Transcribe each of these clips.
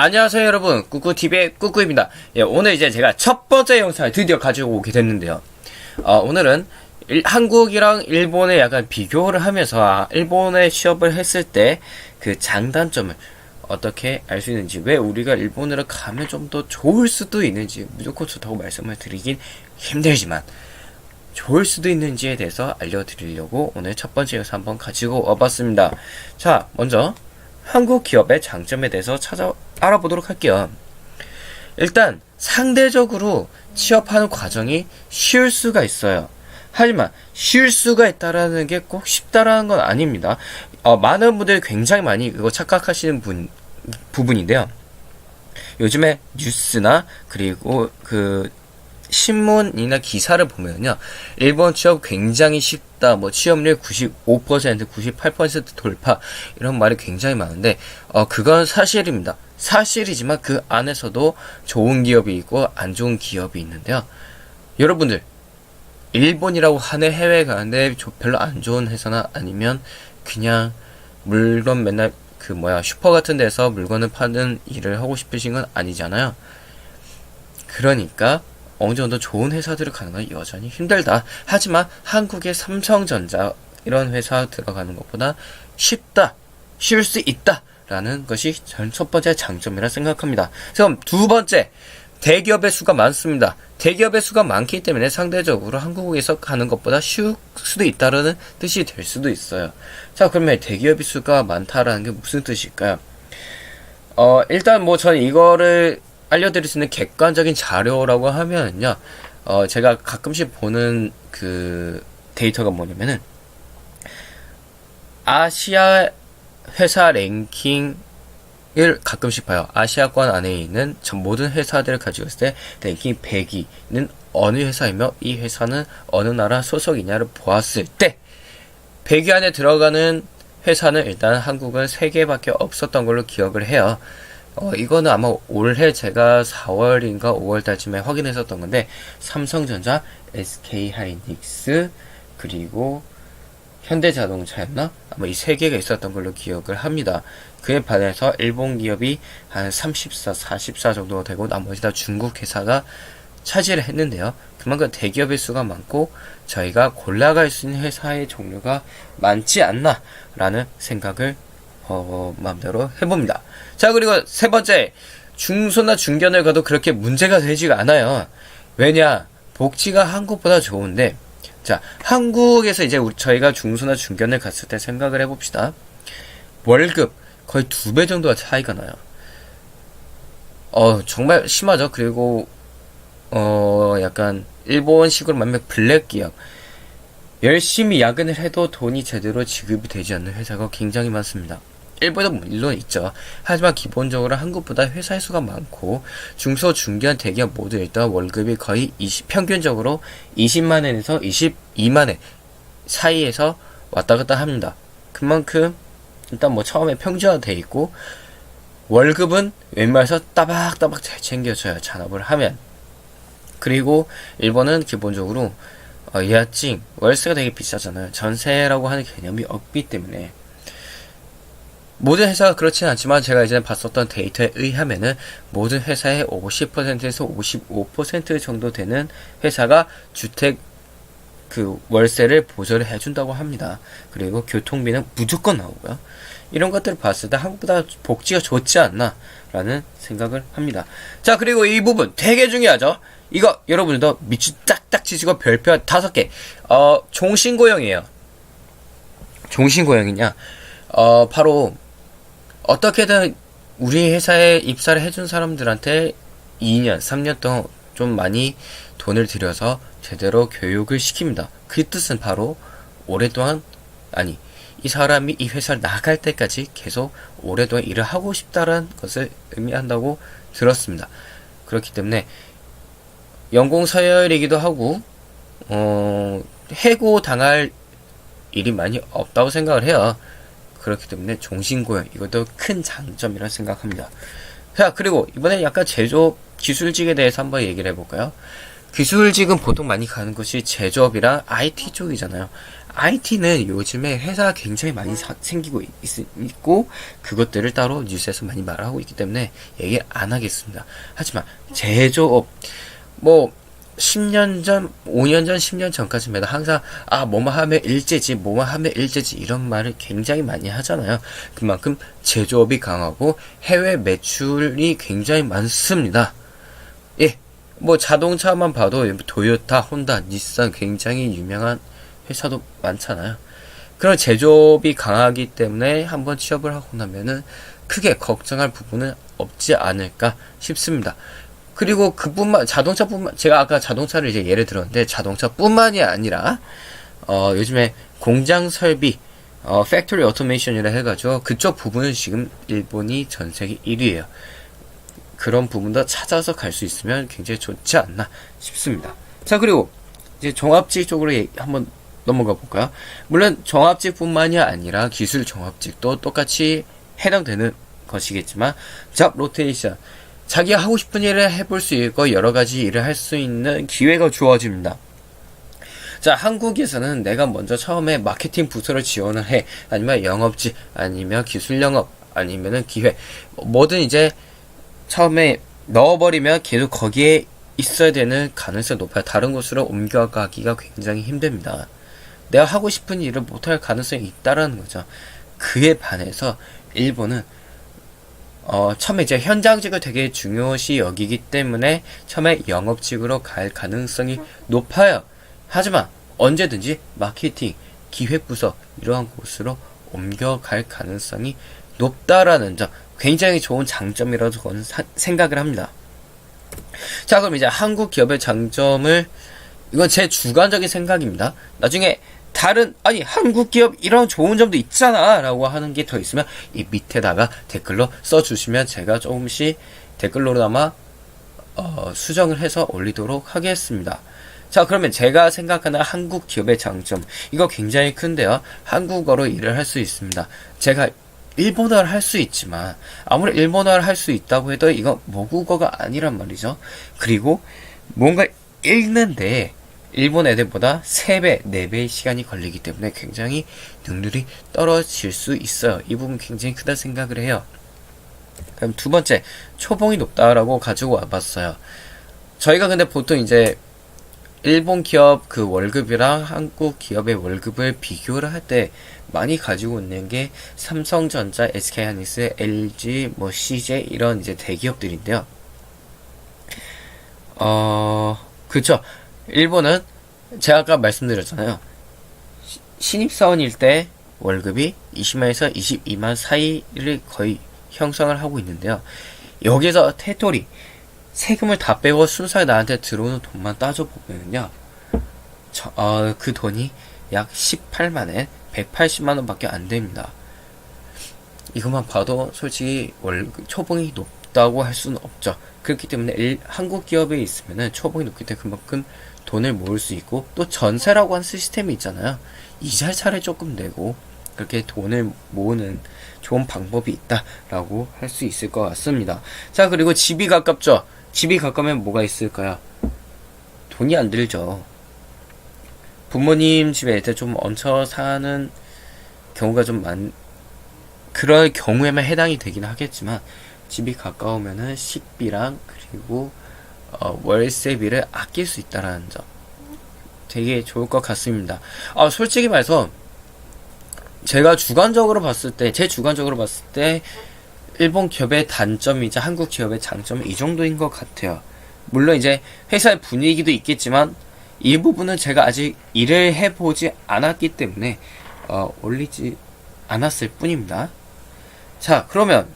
안녕하세요 여러분, 꾸꾸TV의 꾸꾸입니다. 예, 오늘 이제 제가 첫 번째 영상을 드디어 가지고 오게 됐는데요. 오늘은 한국이랑 일본의 약간 비교를 하면서 일본에 취업을 했을 때 그 장단점을 어떻게 알 수 있는지, 왜 우리가 일본으로 가면 좀 더 좋을 수도 있는지, 무조건 좋다고 말씀을 드리긴 힘들지만 좋을 수도 있는지에 대해서 알려드리려고 오늘 첫 번째 영상 한번 가지고 와봤습니다. 자, 먼저 한국 기업의 장점에 대해서 알아보도록 할게요. 일단 상대적으로 취업하는 과정이 쉬울 수가 있어요. 하지만 쉬울 수가 있다라는 게 꼭 쉽다라는 건 아닙니다. 많은 분들이 굉장히 많이 이거 착각하시는 부분인데요. 요즘에 뉴스나 그리고 그 신문이나 기사를 보면요, 일본 취업 굉장히 쉽다, 뭐 취업률 95%, 98% 돌파, 이런 말이 굉장히 많은데 그건 사실입니다. 사실이지만 그 안에서도 좋은 기업이 있고 안 좋은 기업이 있는데요. 여러분들, 일본이라고 하는 해외 가는데 별로 안 좋은 회사나 아니면 그냥 물건 맨날 슈퍼 같은 데서 물건을 파는 일을 하고 싶으신 건 아니잖아요. 그러니까 어느 정도 좋은 회사들을 가는 건 여전히 힘들다. 하지만 한국의 삼성전자 이런 회사 들어가는 것보다 쉬울 수 있다 라는 것이 전 첫 번째 장점이라 생각합니다. 그럼 두 번째, 대기업의 수가 많습니다. 대기업의 수가 많기 때문에 상대적으로 한국에서 가는 것보다 쉬울 수도 있다라는 뜻이 될 수도 있어요. 자, 그러면 대기업의 수가 많다라는 게 무슨 뜻일까요? 일단 저는 이거를 알려드릴 수 있는 객관적인 자료라고 하면요, 제가 가끔씩 보는 그 데이터가 뭐냐면은 아시아 회사 랭킹을 가끔씩 봐요. 아시아권 안에 있는 전 모든 회사들을 가지고 있을 때 랭킹 100위는 어느 회사이며 이 회사는 어느 나라 소속이냐를 보았을 때 100위 안에 들어가는 회사는 일단 한국은 3개밖에 없었던 걸로 기억을 해요. 이거는 아마 올해 제가 4월인가 5월 달쯤에 확인했었던 건데, 삼성전자, SK하이닉스, 그리고 현대자동차였나? 아마 이 3개가 있었던 걸로 기억을 합니다. 그에 반해서 일본 기업이 한 34, 44 정도 되고 나머지 다 중국 회사가 차지를 했는데요. 그만큼 대기업의 수가 많고 저희가 골라갈 수 있는 회사의 종류가 많지 않나 라는 생각을 마음대로 해봅니다. 자, 그리고 세 번째, 중소나 중견을 가도 그렇게 문제가 되지가 않아요. 왜냐, 복지가 한국보다 좋은데, 자, 한국에서 이제 저희가 중소나 중견을 갔을 때 생각을 해봅시다. 월급 거의 2배 정도가 차이가 나요. 정말 심하죠. 그리고 약간 일본식으로 말하면 블랙 기업, 열심히 야근을 해도 돈이 제대로 지급이 되지 않는 회사가 굉장히 많습니다. 일본도 물론 있죠. 하지만 기본적으로 한국보다 회사의 수가 많고 중소, 중견, 대기업 모두 일단 월급이 거의 평균적으로 20만엔에서 22만엔 사이에서 왔다 갔다 합니다. 그만큼 일단 처음에 평준화되어 있고 월급은 웬만해서 따박따박 잘 챙겨줘요, 잔업을 하면. 그리고 일본은 기본적으로 예약증, 월세가 되게 비싸잖아요. 전세라고 하는 개념이 없기 때문에. 모든 회사가 그렇지는 않지만 제가 이전에 봤었던 데이터에 의하면은 모든 회사의 50%에서 55% 정도 되는 회사가 주택 월세를 보조를 해준다고 합니다. 그리고 교통비는 무조건 나오고요. 이런 것들을 봤을 때 한국보다 복지가 좋지 않나 라는 생각을 합니다. 자, 그리고 이 부분 되게 중요하죠. 이거 여러분들도 밑줄 딱딱 치시고 별표 5개. 종신고용이에요. 종신고용이냐, 바로 어떻게든 우리 회사에 입사를 해준 사람들한테 2년, 3년 동안 좀 많이 돈을 들여서 제대로 교육을 시킵니다. 그 뜻은 바로 오랫동안, 이 사람이 이 회사를 나갈 때까지 계속 오랫동안 일을 하고 싶다라는 것을 의미한다고 들었습니다. 그렇기 때문에 연공 서열이기도 하고 해고 당할 일이 많이 없다고 생각을 해요. 그렇기 때문에 종신고용, 이것도 큰 장점이라 생각합니다. 자, 그리고 이번에 약간 제조업, 기술직에 대해서 한번 얘기를 해볼까요? 기술직은 보통 많이 가는 것이 제조업이랑 IT 쪽이잖아요. IT는 요즘에 회사가 굉장히 많이 생기고 있고, 그것들을 따로 뉴스에서 많이 말하고 있기 때문에 얘기 안 하겠습니다. 하지만, 제조업, 뭐, 10년 전, 5년 전, 10년 전까지만 해도 항상, 뭐만 하면 일제지, 뭐만 하면 일제지, 이런 말을 굉장히 많이 하잖아요. 그만큼 제조업이 강하고 해외 매출이 굉장히 많습니다. 예, 뭐 자동차만 봐도 도요타, 혼다, 닛산 굉장히 유명한 회사도 많잖아요. 그런 제조업이 강하기 때문에 한번 취업을 하고 나면은 크게 걱정할 부분은 없지 않을까 싶습니다. 그리고 자동차뿐만, 제가 아까 자동차를 이제 예를 들었는데, 자동차뿐만이 아니라, 요즘에 공장 설비, 팩토리 오토메이션이라 해가지고, 그쪽 부분은 지금 일본이 전 세계 1위에요. 그런 부분도 찾아서 갈 수 있으면 굉장히 좋지 않나 싶습니다. 자, 그리고, 이제 종합직 쪽으로 한번 넘어가 볼까요? 물론, 종합직뿐만이 아니라 기술 종합직도 똑같이 해당되는 것이겠지만, 잡 로테이션. 자기가 하고 싶은 일을 해볼 수 있고 여러 가지 일을 할 수 있는 기회가 주어집니다. 자, 한국에서는 내가 먼저 처음에 마케팅 부서를 지원을 해. 아니면 영업직, 아니면 기술 영업, 아니면은 기획. 뭐든 이제 처음에 넣어버리면 계속 거기에 있어야 되는 가능성이 높아요. 다른 곳으로 옮겨가기가 굉장히 힘듭니다. 내가 하고 싶은 일을 못할 가능성이 있다라는 거죠. 그에 반해서 일본은 처음에 이제 현장직을 되게 중요시 여기기 때문에 처음에 영업직으로 갈 가능성이 높아요. 하지만 언제든지 마케팅, 기획부서 이러한 곳으로 옮겨갈 가능성이 높다라는 점, 굉장히 좋은 장점이라고 저는 생각을 합니다. 자, 그럼 이제 한국 기업의 장점을, 이건 제 주관적인 생각입니다. 나중에 한국 기업 이런 좋은 점도 있잖아 라고 하는 게 더 있으면 이 밑에다가 댓글로 써주시면 제가 조금씩 댓글로나마 수정을 해서 올리도록 하겠습니다. 자, 그러면 제가 생각하는 한국 기업의 장점, 이거 굉장히 큰데요. 한국어로 일을 할 수 있습니다. 제가 일본어를 할 수 있지만 아무리 일본어를 할 수 있다고 해도 이건 모국어가 아니란 말이죠. 그리고 뭔가 읽는데 일본 애들보다 3배, 4배의 시간이 걸리기 때문에 굉장히 능률이 떨어질 수 있어요. 이 부분 굉장히 크다 생각을 해요. 그럼 두 번째, 초봉이 높다라고 가지고 와봤어요. 저희가 근데 보통 이제 일본 기업 그 월급이랑 한국 기업의 월급을 비교를 할 때 많이 가지고 있는 게 삼성전자, SK하이닉스, LG, CJ 이런 이제 대기업들인데요. 그쵸. 일본은 제가 아까 말씀드렸잖아요. 신입사원일 때 월급이 20만에서 22만 사이를 거의 형성을 하고 있는데요. 여기서 테토리, 세금을 다 빼고 순수하게 나한테 들어오는 돈만 따져보면요. 그 돈이 약 18만엔 180만원 밖에 안 됩니다. 이것만 봐도 솔직히 초봉이 높다고 할 수는 없죠. 그렇기 때문에 한국 기업에 있으면은 초봉이 높기 때문에 그만큼 돈을 모을 수 있고, 또 전세라고 하는 시스템이 있잖아요. 이자차를 조금 내고 그렇게 돈을 모으는 좋은 방법이 있다라고 할 수 있을 것 같습니다. 자, 그리고 집이 가깝죠. 집이 가까우면 뭐가 있을까요? 돈이 안 들죠. 부모님 집에 일단 좀 얹혀 사는 경우가 좀 그럴 경우에만 해당이 되긴 하겠지만, 집이 가까우면은 식비랑 그리고 월세비를 아낄 수 있다라는 점 되게 좋을 것 같습니다. 솔직히 말해서 제 주관적으로 봤을 때 일본 기업의 단점이자 한국 기업의 장점은 이 정도인 것 같아요. 물론 이제 회사의 분위기도 있겠지만 이 부분은 제가 아직 일을 해보지 않았기 때문에 올리지 않았을 뿐입니다. 자, 그러면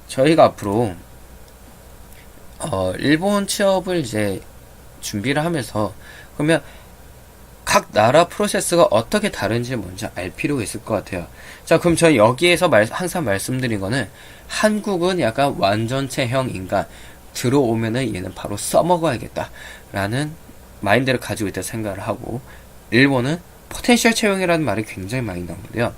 저희가 앞으로 일본 취업을 이제 준비를 하면서, 그러면 각 나라 프로세스가 어떻게 다른지 먼저 알 필요가 있을 것 같아요. 자, 그럼 저희 여기에서 항상 말씀드린 거는, 한국은 약간 완전체형 인간, 들어오면은 얘는 바로 써먹어야겠다 라는 마인드를 가지고 있다 생각을 하고, 일본은 포텐셜 채용이라는 말이 굉장히 많이 나오는데요.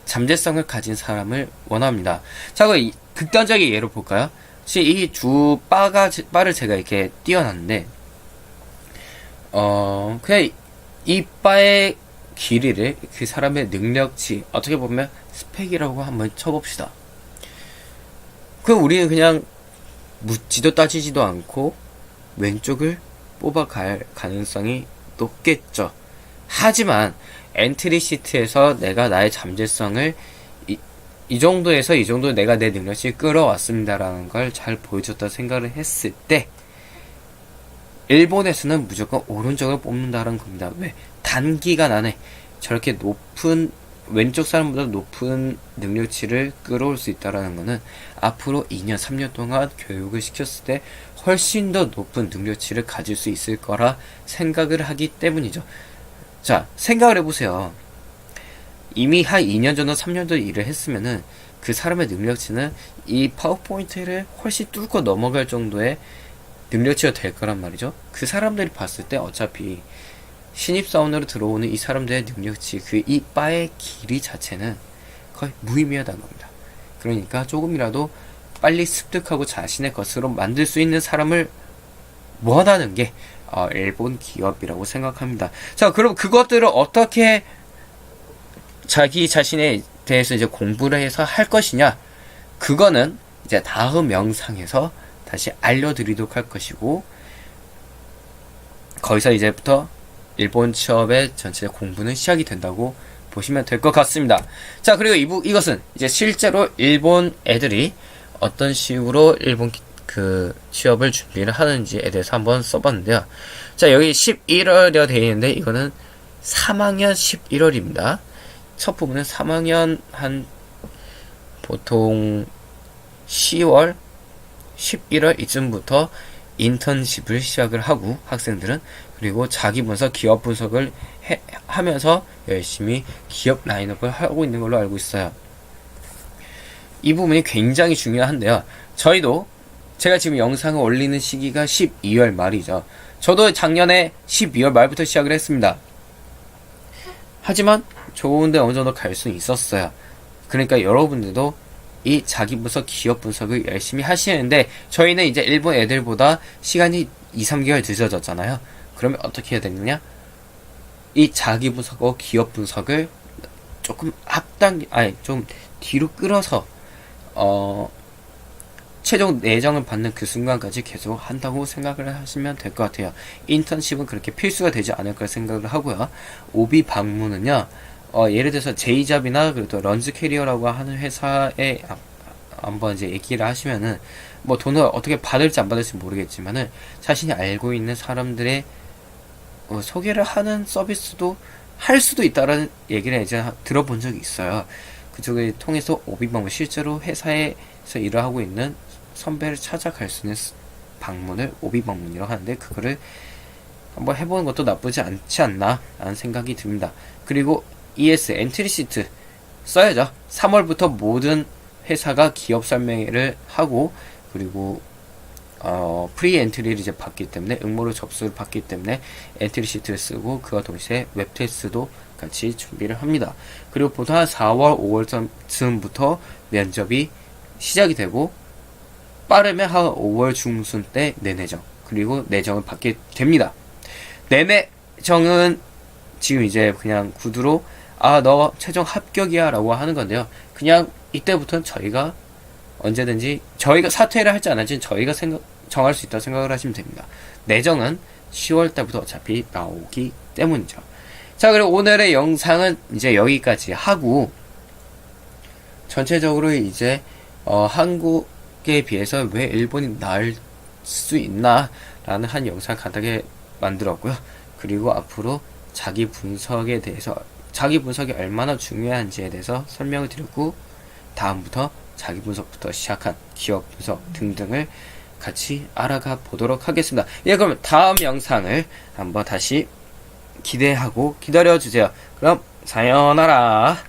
잠재성을 가진 사람을 원합니다. 자, 그럼 극단적인 예로 볼까요? 이 바를 제가 이렇게 띄워놨는데, 그냥 이빠의 길이를 그 사람의 능력치, 어떻게 보면 스펙이라고 한번 쳐봅시다. 그럼 우리는 그냥 묻지도 따지지도 않고 왼쪽을 뽑아갈 가능성이 높겠죠. 하지만 엔트리 시트에서 내가 나의 잠재성을 이 정도에서 이 정도 내가 내 능력치 끌어왔습니다라는 걸 잘 보여줬다 생각을 했을 때 일본에서는 무조건 오른쪽을 뽑는다는 겁니다. 왜? 단기간 안에 저렇게 높은 왼쪽 사람보다 높은 능력치를 끌어올 수 있다라는 거는 앞으로 2년, 3년 동안 교육을 시켰을 때 훨씬 더 높은 능력치를 가질 수 있을 거라 생각을 하기 때문이죠. 자, 생각을 해보세요. 이미 한 2년 정도, 3년 정도 일을 했으면은 그 사람의 능력치는 이 파워포인트를 훨씬 뚫고 넘어갈 정도의 능력치가 될 거란 말이죠. 그 사람들이 봤을 때 어차피 신입사원으로 들어오는 이 사람들의 능력치, 그 이 바의 길이 자체는 거의 무의미하다는 겁니다. 그러니까 조금이라도 빨리 습득하고 자신의 것으로 만들 수 있는 사람을 원하는 게 일본 기업이라고 생각합니다. 자, 그럼 그것들을 어떻게 자기 자신에 대해서 이제 공부를 해서 할 것이냐? 그거는 이제 다음 영상에서 다시 알려드리도록 할 것이고, 거기서 이제부터 일본 취업의 전체 공부는 시작이 된다고 보시면 될 것 같습니다. 자, 그리고 이것은 이제 실제로 일본 애들이 어떤 식으로 일본 취업을 준비를 하는지에 대해서 한번 써봤는데요. 자, 여기 11월이라 되어 있는데 이거는 3학년 11월입니다. 첫 부분은 3학년 한 보통 10월, 11월 이쯤부터 인턴십을 시작을 하고 학생들은 그리고 자기 분석, 기업 분석을 하면서 열심히 기업 라인업을 하고 있는 걸로 알고 있어요. 이 부분이 굉장히 중요한데요. 저희도 제가 지금 영상을 올리는 시기가 12월 말이죠. 저도 작년에 12월 말부터 시작을 했습니다. 하지만 좋은데 어느 정도 갈 수 있었어요. 그러니까 여러분들도 이 자기 분석, 기업 분석을 열심히 하시는데 저희는 이제 일본 애들보다 시간이 2, 3개월 늦어졌잖아요. 그러면 어떻게 해야 되느냐? 이 자기 분석과 기업 분석을 조금 좀 뒤로 끌어서 최종 내정을 받는 그 순간까지 계속 한다고 생각을 하시면 될 것 같아요. 인턴십은 그렇게 필수가 되지 않을 걸 생각을 하고요. 오비 방문은요, 예를 들어서 제이잡이나 그래도 런즈 캐리어라고 하는 회사에 한번 이제 얘기를 하시면은 뭐 돈을 어떻게 받을지 안 받을지 모르겠지만은 자신이 알고 있는 사람들의 소개를 하는 서비스도 할 수도 있다라는 얘기를 이제 들어본 적이 있어요. 그쪽을 통해서 오비 방문, 실제로 회사에서 일을 하고 있는 선배를 찾아갈 수 있는 방문을 오비 방문이라고 하는데, 그거를 한번 해보는 것도 나쁘지 않지 않나 라는 생각이 듭니다. 그리고 ES 엔트리 시트 써야죠. 3월부터 모든 회사가 기업 설명회를 하고, 그리고 프리 엔트리를 이제 받기 때문에, 응모를 접수를 받기 때문에 엔트리 시트를 쓰고, 그와 동시에 웹 테스트도 같이 준비를 합니다. 그리고 보통 한 4월, 5월쯤부터 면접이 시작이 되고, 빠르면 한 5월 중순 때 내내정, 그리고 내정을 받게 됩니다. 내내정은 지금 이제 그냥 구두로 너 최종 합격이야 라고 하는 건데요. 그냥 이때부터는 저희가 언제든지 저희가 사퇴를 할지 안 할지 저희가 정할 수 있다고 생각을 하시면 됩니다. 내정은 10월 달부터 어차피 나오기 때문이죠. 자, 그리고 오늘의 영상은 이제 여기까지 하고, 전체적으로 이제 한국에 비해서 왜 일본이 나을 수 있나 라는 한 영상 간단하게 만들었고요. 그리고 앞으로 자기 분석에 대해서, 자기 분석이 얼마나 중요한지에 대해서 설명을 드렸고, 다음부터 자기 분석부터 시작한 기업 분석 등등을 같이 알아가 보도록 하겠습니다. 예, 그럼 다음 영상을 한번 다시 기대하고 기다려주세요. 그럼 사요나라.